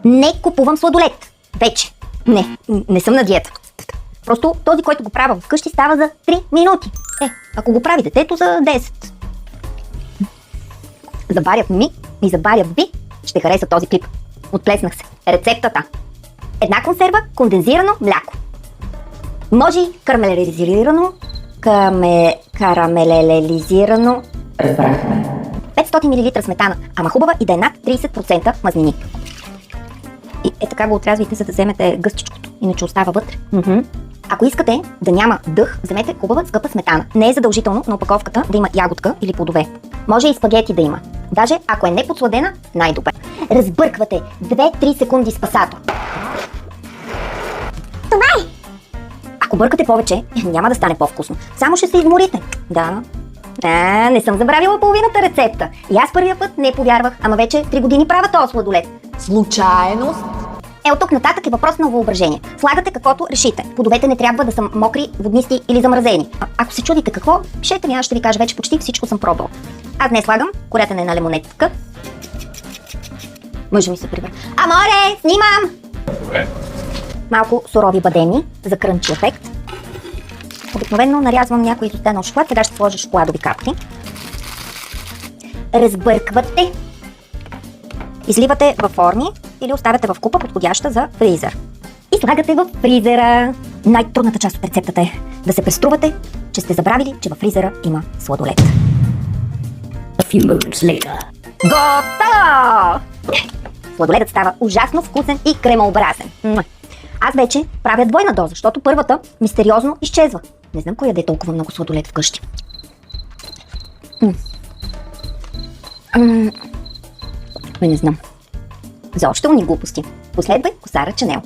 Не купувам сладолед. Вече. Не съм на диета. Просто този, който го правя вкъщи, става за 3 минути. Ако го прави детето за 10. Забарят ми и забарят ви, ще хареса този клип. Отплеснах се. Рецептата. Една консерва, кондензирано мляко. Може и карамелизирано. Разбрахме. 500 мл сметана, ама хубава и да е над 30% мазнини. И така го отрязвайте, за да вземете гъстичкото, иначе остава вътре. Ако искате да няма дъх, вземете хубава скъпа сметана. Не е задължително на опаковката да има ягодка или плодове. Може и спагети да има. Даже ако е неподсладена, най-добре. Разбърквате 2-3 секунди с пасато. Това е! Ако бъркате повече, няма да стане по-вкусно. Само ще се изморите. Да. Не съм забравила половината рецепта. И аз първия път не повярвах, ама вече 3 години правя този сладолед. Случайност? От тук нататък е въпрос на въображение. Слагате каквото решите. Плодовете не трябва да са мокри, воднисти или замразени. Ако се чудите какво, пишете ми, аз ще ви кажа, вече почти всичко съм пробвала. Аз днес слагам корята на една лимонетка. Мъжа ми се прибра. Аморе, снимам! Добре. Малко сурови бадеми за крънчи ефект. Обикновено нарязвам някой изостенал шоколад, сега ще сложа шоколадови капки. Разбърквате. Изливате във форми или оставяте в купа, подходяща за фризер. И слагате в фризера. Най-трудната част от рецептата е да се преструвате, че сте забравили, че във фризера има сладолед. Готово! Сладоледът става ужасно вкусен и кремообразен. Аз вече правя двойна доза, защото първата мистериозно изчезва. Не знам кой яде толкова много сладолед вкъщи. Не знам. За още умни глупости. Последвай Косара Ченел.